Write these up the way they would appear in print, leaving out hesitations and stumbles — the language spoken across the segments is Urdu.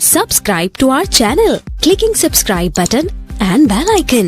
Subscribe to our channel, clicking subscribe button and bell icon.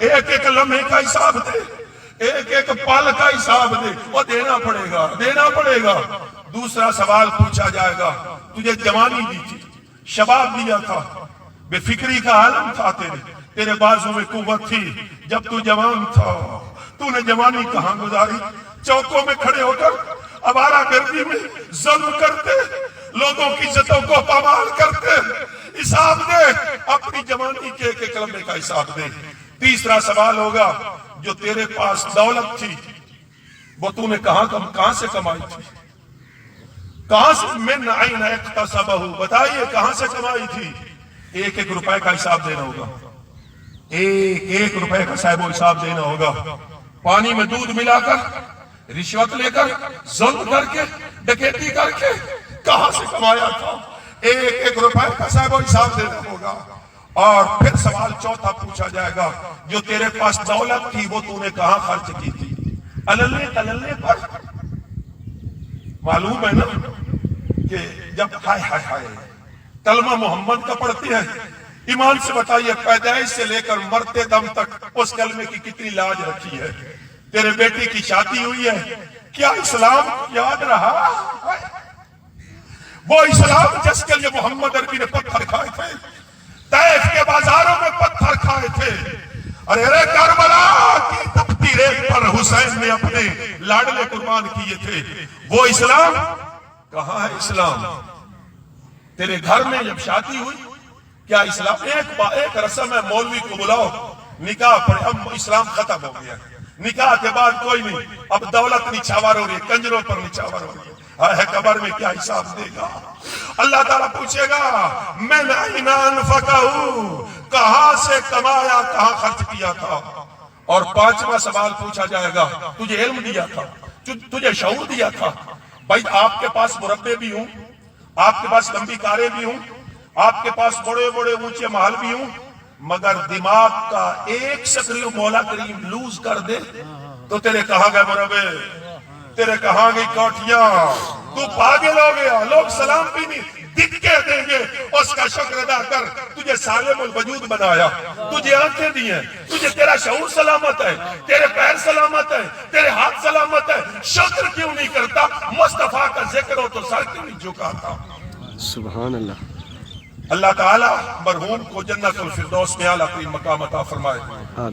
ایک ایک لمحے کا حساب دے, ایک ایک پل کا حساب دے, وہ دینا پڑے گا. دوسرا سوال پوچھا جائے گا, تجھے جوانی دی تھی, شباب دیا تھا, بے فکری کا عالم تھا, تیرے بازو میں قوت تھی جب تو جوان تھا, تو نے جوانی کہاں گزاری؟ چوکوں میں کھڑے ہو کر آوارہ گردی میں ظلم کرتے, لوگوں کی عزتوں کو پامال کرتے. حساب دے اپنی جوانی کے ایک ایک لمحے کا حساب دے. تیسرا سوال ہوگا, جو تیرے پاس دولت تھی وہ تو نے کہاں سے کمائی تھی؟ کہاں سے؟ من عین اکتسبہ, بتائیے کہاں سے کمائی تھی؟ ایک ایک روپے کا حساب دینا ہوگا, ایک ایک روپے کا صاحب و حساب دینا ہوگا. پانی میں دودھ ملا کر, رشوت لے کر, ظلم کر کے, ڈکیتی کر کے کہاں سے کمایا تھا؟ ایک ایک روپے کا صاحب و حساب دینا ہوگا. اور پھر سوال چوتھا پوچھا جائے گا, جو تیرے پاس دولت تھی وہ تو نے کہاں خرچ کی تھی؟ اللے تللے پر. معلوم ہے نا کہ جب ہائے ہائے ہائے کلمہ محمد کا پڑھتے ہیں, ایمان سے بتائیے پیدائش سے لے کر مرتے دم تک اس کلمے کی کتنی لاج رکھی ہے. تیرے بیٹی کی شادی ہوئی ہے, کیا اسلام یاد رہا؟ وہ اسلام جس کے لیے محمد عربی نے پتھر کھائے تھے, طائف کے بازاروں میں پتھر کھائے تھے. ارے کربلا کی تپتی ریت پر حسین نے اپنے لاڈلے قربان کیے تھے. وہ اسلام کہاں ہے؟ اسلام تیرے گھر میں جب شادی ہوئی, کیا اسلام؟ ایک رسم ہے, مولوی کو بلاؤ, نکاح پڑھے. اب اسلام ختم ہو گیا, نکاح کے بعد کوئی نہیں, اب دولت نچھاور ہو رہی ہے, کنجروں پر نچھاور ہو رہی ہے. قبر میں کیا حساب دے گا؟ اللہ تعالیٰ پوچھے گا, من اینا انفقہ, کہاں سے کمایا, کہاں خرچ کیا تھا؟ اور پانچواں سوال پوچھا جائے گا, تجھے علم دیا تھا, تجھے شعور دیا تھا؟ بھائی آپ کے پاس مربے بھی ہوں, آپ کے پاس لمبی کاریں بھی ہوں, آپ کے پاس بڑے بڑے اونچے محل بھی ہوں, مگر دماغ کا ایک سکریو مولا کریم لوز کر دے تو تیرے کہاں گئے مربے, تیرے کہاں گئی کوٹھیاں؟ تو پاگل ہو گیا. لوگ سلام بھی نہیں دکھے دیں گے, اس کا شکر ادا کر. تجھے سالم الوجود بنایا, تجھے آنکھیں دی ہیں, تجھے تیرا شعور سلامت ہے, تیرے پیر سلامت ہے, تیرے ہاتھ سلامت ہے. شکر کیوں نہیں کرتا؟ مصطفیٰ کا ذکر ہو تو سر کیوں نہیں جھکاتا؟ سبحان اللہ. اللہ تعالیٰ مرحوم کو جنت الفردوس میں اعلیٰ ترین مقام عطا فرمائے.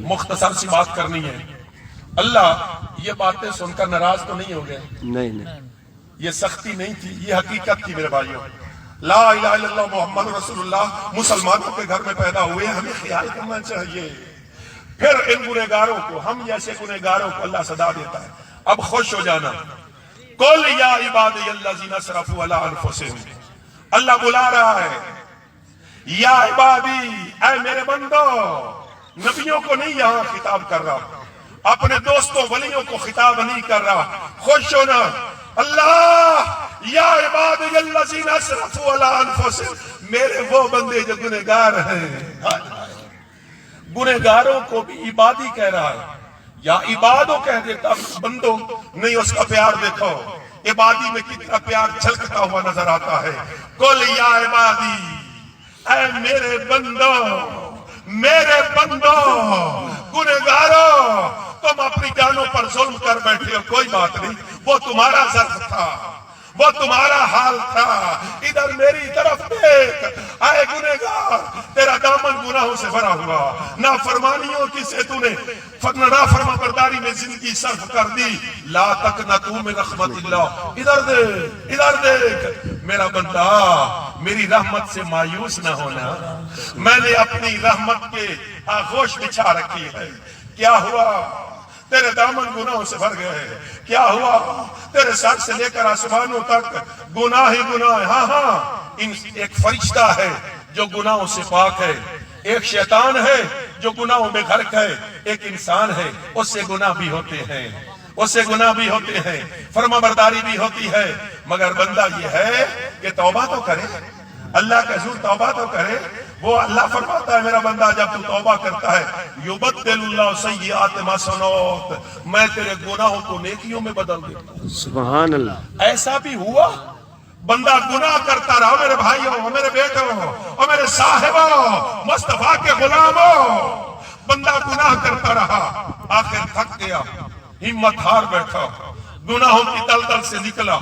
مختصر سی بات کرنی ہے. اللہ یہ باتیں سن کر ناراض تو نہیں ہو گئے؟ نہیں, یہ سختی نہیں تھی, یہ حقیقت تھی میرے بھائیوں. لا الہ الا اللہ محمد رسول اللہ مسلمانوں کے گھر میں پیدا ہوئے, ہمیں خیال کرنا چاہیے. پھر ان گنہگاروں کو, ہم جیسے گنہگاروں کو اللہ صدا دیتا ہے, اب خوش ہو جانا. قل یا عبادی الذین اسرفوا علی انفسہم, اللہ بلا رہا ہے, یا عبادی, اے میرے بندو. نبیوں کو نہیں یہاں خطاب کر رہا, اپنے دوستوں ولیوں کو خطاب نہیں کر رہا. خوش ہونا. اللہ یا عبادی الذین اسرفوا علی انفسہم, میرے وہ بندے جو گنہگار ہیں. گنہگاروں کو بھی عبادی کہہ رہا ہے, یا عبادوں کہہ دیتا بندوں نہیں. اس کا پیار دیکھو, عبادی میں کتنا پیار چھلکتا ہوا نظر آتا ہے. قل یا عبادی, اے میرے بندو, میرے بندو گنہگارو, تم اپنی جانوں پر ظلم کر بیٹھے ہو, کوئی بات نہیں, وہ تمہارا ظرف تھا, وہ تمہارا حال تھا. ادھر میری طرف دیکھ, اے گنہگار, تیرا دامن گناہوں سے بھرا ہوا, نافرمانیوں کی سے تو نے نافرما برداری میں زندگی صرف کر دی. لا تقنطوا من رحمت اللہ, ادھر دیکھ, ادھر دیکھ میرا بندہ, میری رحمت سے مایوس نہ ہونا. میں نے اپنی رحمت کے آغوش بچھا رکھی ہے. کیا ہوا؟ تیرے دامن گناہوں سے بھر گئے. کیا ہوا؟ تیرے سر سے لے کر آسمانوں تک گناہ ہی گناہ. ہاں ہاں, ایک فرشتہ ہے جو گناہوں سے پاک ہے, ایک شیطان ہے جو گناہوں میں غرق ہے, ایک انسان ہے, اس سے گناہ بھی ہوتے ہیں, اس سے گناہ بھی ہوتے ہیں, فرما برداری بھی ہوتی ہے. مگر بندہ یہ ہے کہ توبہ تو کرے, اللہ کا حضور توبہ تو کرے. وہ اللہ فرماتا ہے میرا بندہ جب تو توبہ کرتا ہے, یبدل اللہ سیئات ما صنعت, میں تیرے گناہوں کو نیکیوں میں بدل دیتا ہوں. سبحان اللہ. ایسا بھی ہوا بندہ گناہ کرتا رہا میرے بھائیوں, میرے بیٹوں اور میرے صاحبوں, مصطفیٰ کے غلاموں, بندہ گناہ کرتا رہا، آخر تھک گیا، ہمت ہار بیٹھا، گناہوں کی دلدل سے نکلا،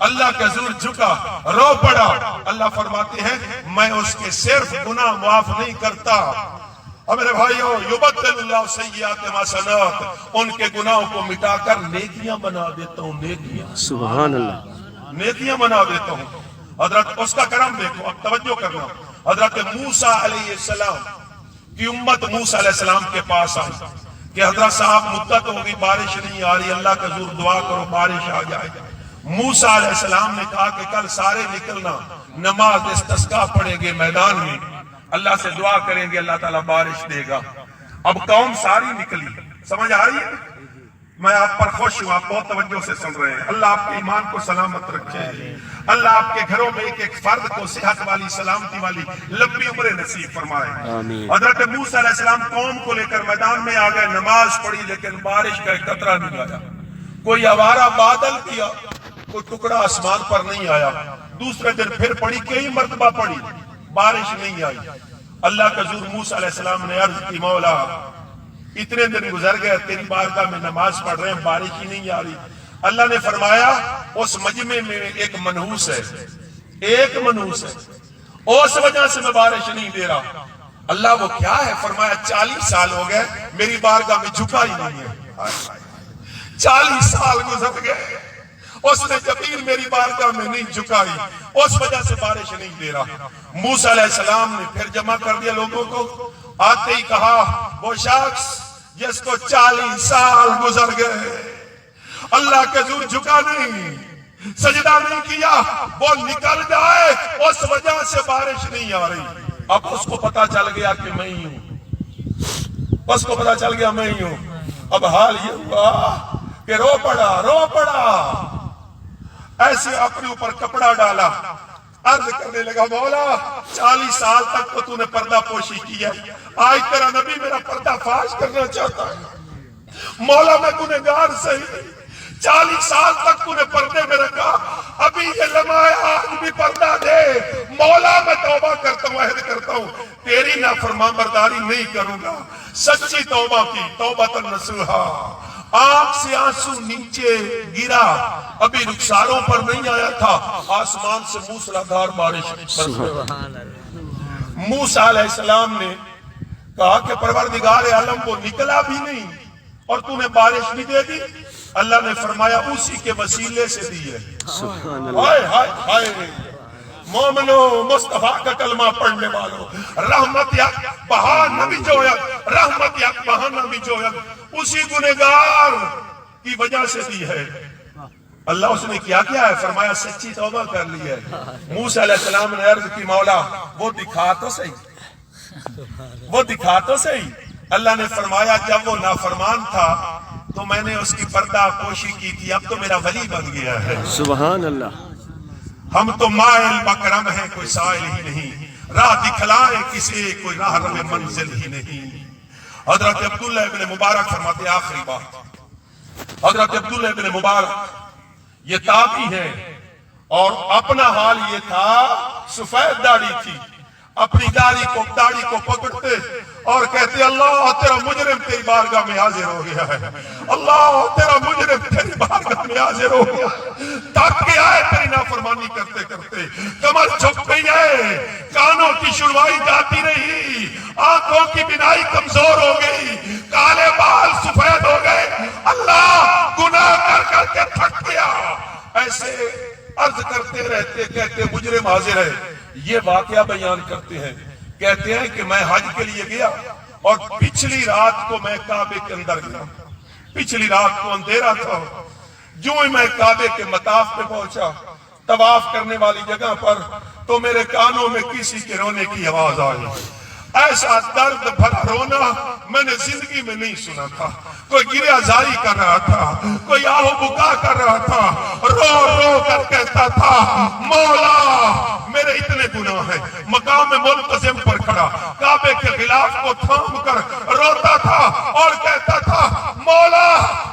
اللہ کے حضور جھکا، رو پڑا۔ اللہ فرماتے ہیں میں اس کے صرف گناہ معاف نہیں کرتا، اور میرے بھائیو یبدل اللہ سیئات حسنات، ان کے گناہوں کو مٹا کر نیکیاں بنا دیتا ہوں، نیکیاں، سبحان اللہ، نیکیاں بنا دیتا ہوں۔ حضرت اس کا کرم دیکھو، اب توجہ کرنا، حضرت موسیٰ علیہ السلام کی امت موسیٰ علیہ السلام کے پاس آئی کہ حضرت صاحب مدت ہوگی بارش نہیں آ رہی، اللہ کا حضور دعا کرو بارش آ جائے۔ موسیٰ علیہ السلام نے کہا کہ کل سارے نکلنا، نماز استسقاء پڑھیں گے میدان میں، اللہ سے دعا کریں گے، اللہ تعالیٰ بارش دے گا۔ اب قوم ساری نکلی، سمجھ آ رہی ہے؟ میں آپ پر خوش ہوں، آپ بہت توجہ سے سن رہے ہیں۔ اللہ آپ کے ایمان کو سلامت رکھے، اللہ آپ کے گھروں میں ایک ایک فرد کو صحت والی، سلامتی والی، لمبی عمر نصیب فرمائے۔ آمین۔ حضرت موسیٰ علیہ السلام قوم کو لے کر میدان میں آ گئے، نماز پڑھی، لیکن بارش کا ایک قطرہ نہیں آیا۔ کوئی آوارہ بادل کیا، کوئی ٹکڑا آسمان پر نہیں آیا۔ دوسرے دن پھر پڑھی، کئی مرتبہ پڑھی، بارش نہیں آئی۔ اللہ کا حضور موسیٰ علیہ السلام نے عرض کی مولا اتنے دن گزر گئے، تیری بارگاہ میں نماز پڑھ رہے ہیں، بارش ہی نہیں آ رہی۔ اللہ نے فرمایا اس مجمع میں ایک منحوس ہے، ایک منحوس ہے، اس وجہ سے میں بارش نہیں دے رہا۔ اللہ وہ کیا ہے؟ فرمایا 40 سال ہو گئے میری بارگاہ میں جھکا ہی نہیں ہے۔ 40 سال گزر گئے، اس نے جبیر میری بارگاہ میں نہیں جھکائی، اس وجہ سے بارش نہیں دے رہا۔ موسیٰ علیہ السلام نے پھر جمع کر دیا لوگوں کو، آتے ہی کہا وہ شخص جس کو 40 سال گزر گئے، اللہ کے حضور جھکا نہیں، سجدہ نہیں کیا، وہ نکل جائے، اس وجہ سے بارش نہیں آ رہی۔ اب اس کو پتا چل گیا کہ میں ہی ہوں، اس کو پتا چل گیا میں ہی ہوں۔ اب حال یہ ہوا کہ رو پڑا، ایسے اپنے اوپر کپڑا ڈالا، عرض کرنے لگا مولا 40 سال تک تو تو نے پردہ پوشی کی ہے، آج تیرا نبی میرا پردہ فاش کرنا چاہتا ہے، مولا میں گنہگار صحیح، 40 سال تک تو نے پردے میں رکھا، ابھی یہ لمحہ ہے آج بھی پردہ دے، مولا میں توبہ کرتا ہوں، عہد کرتا ہوں تیری نافرمان برداری نہیں کروں گا، سچی توبہ کی، توبۃ نصوحا۔ آنکھ سے آنسو نیچے گرا، ابھی رخساروں پر نہیں آیا تھا، آسمان سے موسلادھار بارش برس گئی۔ موسیٰ علیہ السلام نے کہا کہ پروردگار عالم وہ نکلا بھی نہیں اور تو نے بارش بھی دے دی۔ اللہ نے فرمایا اسی کے وسیلے سے دی ہے۔ ہائے ہائے ہائے مومنو، مصطفیٰ کا کلمہ پڑھنے والوں، رحمت یک بہا نبی جوید، رحمت یک بہا نبی جوید، اسی گنہگار کی وجہ سے دی ہے۔ اللہ اس نے کیا ہے؟ فرمایا سچی توبہ کر لی ہے۔ موسیٰ علیہ السلام نے عرض کی مولا وہ دکھا تو صحیح، وہ دکھا تو صحیح۔ اللہ نے فرمایا جب وہ نافرمان تھا تو میں نے اس کی پردہ پوشی کی تھی، اب تو میرا ولی بن گیا ہے۔ سبحان اللہ۔ ہم تو مائل بکرم ہیں، کوئی سائل ہی نہیں، راہ دکھلائے کسی کوئی راہ رو منزل ہی نہیں۔ حضرت عبداللہ ابن مبارک فرماتے آخری بات، حضرت عبداللہ ابن مبارک یہ تابعی ہے اور اپنا حال یہ تھا، سفید داڑھی تھی، اپنی داڑھی کو پکڑتے اور کہتے اللہ تیرا مجرم تیری بارگاہ میں حاضر ہو گیا ہے، اللہ تیرا مجرم تیری بارگاہ میں حاضر ہو گیا، تاک کے آئے تیری نافرمانی کرتے کرتے، کمر جھک گئی ہے، کانوں کی شنوائی جاتی رہی، آنکھوں کی بینائی کمزور ہو گئی، کالے بال سفید ہو گئے، اللہ گناہ کر کر کے تھک گیا۔ ایسے عرض کرتے رہتے، کہتے مجرم حاضر ہے۔ یہ واقعہ بیان کرتے ہیں، کہتے ہیں کہ میں حج کے لیے گیا اور پچھلی رات کو میں کعبے کے اندر گیا، پچھلی رات کو اندھیرا تھا، جو ہی میں کعبے کے مطاف پہ پہنچا، طواف کرنے والی جگہ پر، تو میرے کانوں میں کسی کے رونے کی آواز آئی۔ ایسا درد بھرا رونا میں نے زندگی میں نہیں سنا تھا۔ کوئی گریہ زاری کر رہا تھا، کوئی آہو بکا کر رہا تھا، رو رو کر کہتا تھا مولا میرے اتنے گناہ ہیں۔ مقام ملتزم پر کھڑا کعبے کے غلاف کو تھام کر روتا تھا اور کہتا تھا مولا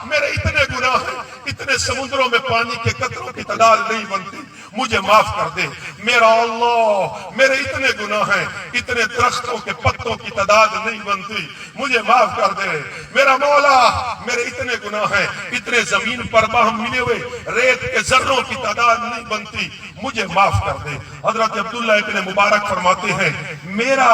میرے اتنے گناہ ہیں، اتنے سمندروں میں پانی کے قطروں کی تعداد نہیں بنتی، مجھے معاف کر دے میرا اللہ، میرے اتنے گناہ ہیں، اتنے درختوں کے پتوں کی تعداد نہیں بنتی، مجھے معاف کر دے میرا مولا، میرے اتنے گناہ ہیں، اتنے زمین پر باہم ملے ہوئے ریت کے ذروں کی تعداد نہیں بنتی، مجھے معاف کر دے۔ حضرت عبداللہ ابن مبارک فرماتے ہیں میرا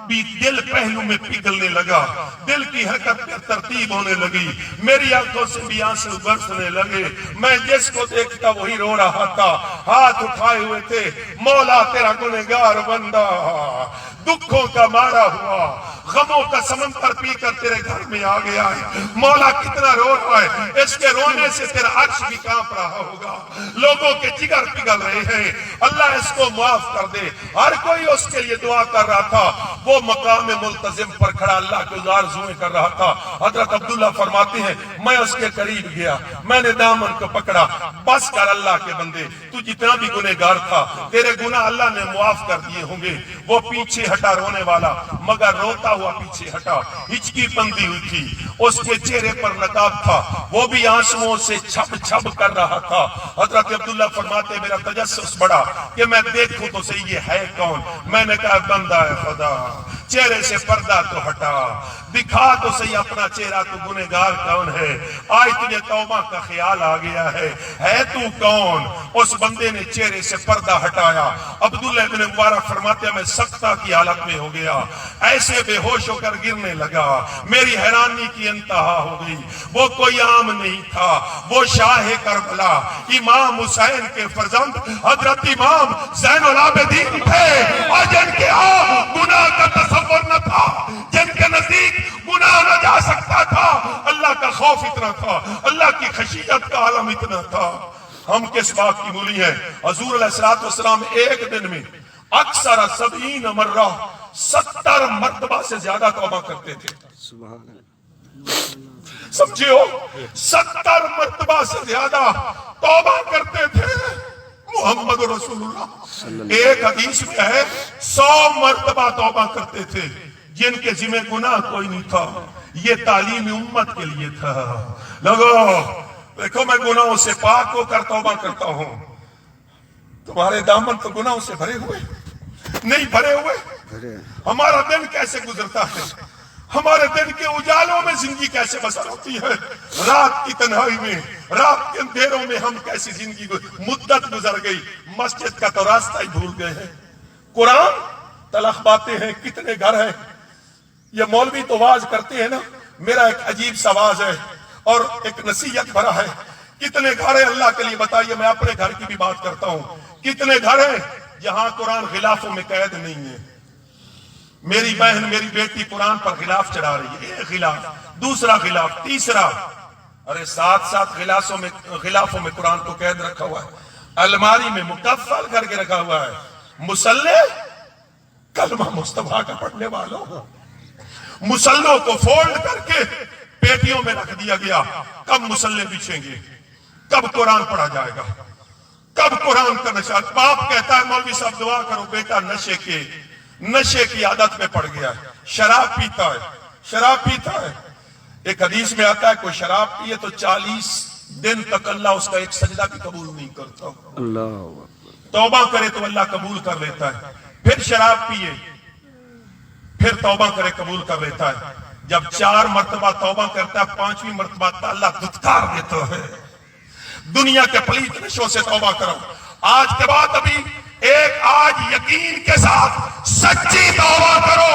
بھی دل پہلو میں پگھلنے لگا، دل کی حرکت میں ترتیب ہونے لگی، میری آنکھوں سے بھی آنسو برسنے لگے، میں جس کو دیکھتا وہی رو رہا تھا، ہاتھ اٹھائے ہوئے تھے، مولا تیرا گنہگار بندہ دکھوں کا مارا ہوا، غموں کا سمندر پی کر تیرے گھر میں آ گیا ہے، مولا کتنا رو رہا ہے، اس کے رونے سے تیرا عرش بھی کانپ رہا ہوگا، لوگوں کے جگر پگھل رہے ہیں، اللہ اس کو معاف کر دے۔ ہر کوئی اس کے لیے دعا کر رہا تھا، وہ مقام ملتزم پر کھڑا اللہ کے آرزوئیں کر رہا تھا۔ حضرت عبداللہ فرماتے ہیں میں اس کے قریب گیا، میں نے دامن کو پکڑا، بس کر اللہ کے بندے، تو جتنا بھی گنہگار تھا تیرے گناہ اللہ نے معاف کر دیے ہوں گے۔ وہ پیچھے ہٹا رونے والا، مگر روتا ہوا پیچھے ہٹا، ہچکی بندی ہوئی تھی، اس کے چہرے پر نقاب تھا، وہ بھی آنسوؤں سے چھپ چھپ کر رہا تھا۔ حضرت عبداللہ فرماتے میرا تجسس بڑھا کہ میں دیکھوں تو صحیح یہ ہے کون، میں نے کہا بندہ ہے خدا، چہرے سے پردہ تو ہٹا، دکھا تو صحیح اپنا چہرہ، تو گنہگار کون ہے، آج تجھے توبہ کا خیال آ گیا ہے تو کون؟ اس بندے نے چہرے سے پردہ ہٹایا۔ عبداللہ ابن مبارک فرماتے ہیں میں سکتہ کی حالت میں ہو گیا، ایسے بے ہوش ہو کر گرنے لگا، میری حیرانی کی انتہا ہو گئی، وہ کوئی عام نہیں تھا، وہ شاہ کربلا امام حسین کے فرزند حضرت امام زین العابدین تھے، اور جن کے گناہ کا تصور نہ تھا، جن کے نزدیک گناہ نہ جا سکتا تھا، اللہ کا خوف اتنا تھا، اللہ کی خشیت کا عالم اتنا تھا۔ ہم کس بات کی مولی ہیں؟ حضور علیہ السلام ایک دن میں اکثر 70 مرہ 70 مرتبہ سے زیادہ توبہ کرتے تھے، سمجھے ہو، 70 مرتبہ سے زیادہ توبہ کرتے تھے محمد رسول اللہ۔ ایک حدیث میں ہے 100 مرتبہ توبہ کرتے تھے، جن کے ذمہ گناہ کوئی نہیں تھا، یہ تعلیم امت کے لیے تھا۔ لوگو دیکھو میں گناہوں سے پاک ہو کر توبہ کرتا ہوں، تمہارے دامن تو گناہوں سے بھرے ہوئے نہیں بھرے ہوئے، ہمارا دن کیسے گزرتا ہے، ہمارے دن کے اجالوں میں زندگی کیسے بسر ہوتی ہے، رات کی تنہائی میں، رات کے اندھیروں میں ہم کیسی زندگی مدت گزر گئی، مسجد کا تو راستہ ہی بھول گئے ہیں، قرآن تلخ باتیں ہیں، کتنے گھر ہیں، یہ مولوی تو واز کرتے ہیں نا، میرا ایک عجیب سا واز ہے اور ایک نصیحت بھرا ہے، کتنے گھر ہیں اللہ کے لیے بتائیے، میں اپنے گھر کی بھی بات کرتا ہوں، کتنے گھر ہیں جہاں قرآن غلافوں میں قید نہیں ہے، میری بہن میری بیٹی قرآن پر غلاف چڑھا رہی ہے، ایک غلاف، دوسرا غلاف، تیسرا، ارے ساتھ غلافوں میں قرآن کو قید رکھا ہوا ہے، الماری میں مکفل کر کے رکھا ہوا ہے، مصلے کلمہ مصطفیٰ کا پڑھنے والوں، مسلوں کو فولڈ کر کے پیٹیوں میں رکھ دیا گیا، کب مسلے بچھیں گے، کب قرآن پڑھا جائے گا، کب قرآن کا نشہ؟ باپ کہتا ہے مولوی صاحب دعا کرو بیٹا نشے کی عادت میں پڑ گیا ہے، شراب پیتا ہے، ایک حدیث میں آتا ہے کوئی شراب پیے تو 40 دن تک اللہ اس کا ایک سجدہ بھی قبول نہیں کرتا، توبہ کرے تو اللہ قبول کر لیتا ہے، پھر شراب پیے پھر توبہ کرے قبول کر لیتا ہے، جب 4 مرتبہ توبہ کرتا ہے 5ویں مرتبہ اللہ دھتکار دیتا ہے، دنیا کے پلیت نشوں سے توبہ کرو، آج کے بعد ابھی آج یقین کے ساتھ سچی توبہ کرو۔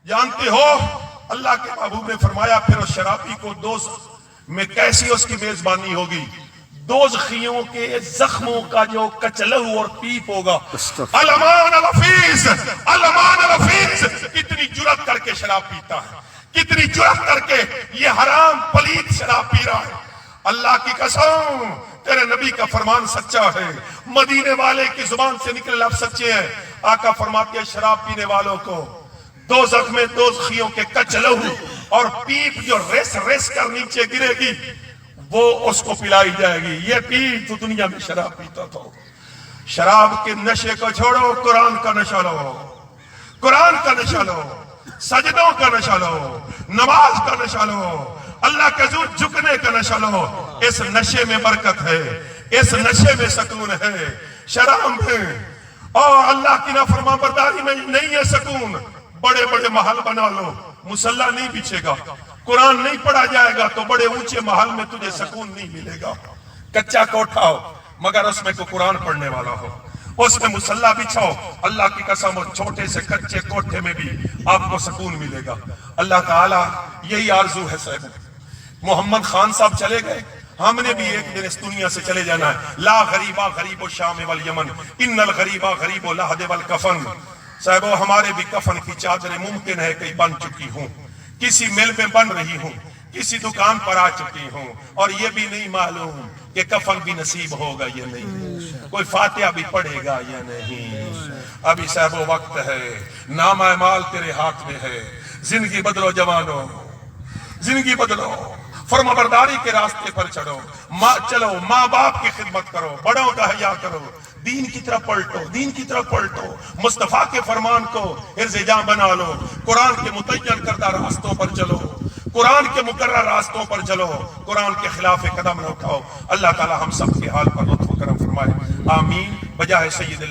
جانتے ہو اللہ کے محبوب نے فرمایا پھر اس شرابی کو دوزخ میں کیسی اس کی میزبانی ہوگی، دوزخیوں کے زخموں کا جو کچلو اور پیپ ہوگا، علمان الحفیظ کتنی جرات کر کے شراب پیتا ہے، کتنی جرات کر کے یہ حرام پلیت شراب پی رہا ہے، اللہ کی قسم تیرے نبی کا فرمان سچا ہے، مدینے والے کی زبان سے نکلے لفظ سچے ہیں، آقا فرماتے ہیں شراب پینے والوں کو دوزخ میں دوزخیوں کے کچلو اور پیپ جو ریس کر نیچے گرے گی وہ اس کو پلائی جائے گی، یہ پی تو دنیا میں شراب پیتا تھا، شراب کے نشے کو چھوڑو، قرآن کا نشہ لو، قرآن کا نشہ لو، سجدوں کا نشہ لو، نماز کا نشہ لو، اللہ کے حضور جھکنے کا نشہ لو، اس نشے میں برکت ہے، اس نشے میں سکون ہے، شراب میں اور اللہ کی نافرمان برداری میں نہیں ہے سکون۔ بڑے بڑے محل بنا لو، مصلی نہیں بچھے گا، قرآن نہیں پڑھا جائے گا تو بڑے اونچے محل میں تجھے سکون نہیں ملے گا۔ کچا کوٹھا ہو مگر اس میں کوئی قرآن پڑھنے والا ہو، اس میں مصلی بچھاؤ، اللہ کی قسم ہو چھوٹے سے کچے کوٹھے میں بھی آپ کو سکون ملے گا۔ اللہ تعالیٰ یہی آرزو ہے صاحب۔ محمد خان صاحب چلے گئے، ہم نے بھی ایک دن اس دنیا سے چلے جانا ہے۔ لا غریبا غریب الشام والیمن ان الغریبا غریب اللحد والکفن۔ صاحب ہمارے بھی کفن کی چادریں ممکن ہے کہ بن چکی ہوں، کسی مل میں بن رہی ہوں، کسی دکان پر آ چکی ہوں، اور یہ بھی نہیں معلوم کہ کفن بھی نصیب ہوگا یا نہیں، کوئی فاتحہ بھی پڑھے گا یا نہیں۔ ابھی صاحب وقت ہے، نام اعمال تیرے ہاتھ میں ہے، زندگی بدلو جوانوں، زندگی بدلو، فرما برداری کے راستے پر چلو، ماں باپ کی خدمت کرو، بڑوں کا حیا کرو، دین کی طرف پلٹو، دین کی طرف پلٹو، مصطفیٰ کے فرمان کو حرز جاں بنا لو، قرآن کے متعین کردہ راستوں پر چلو، قرآن کے مقرر راستوں پر چلو، قرآن کے خلاف قدم نہ اٹھاؤ۔ اللہ تعالی ہم سب کے حال پر لطف و کرم فرمائے، آمین۔ بجائے سید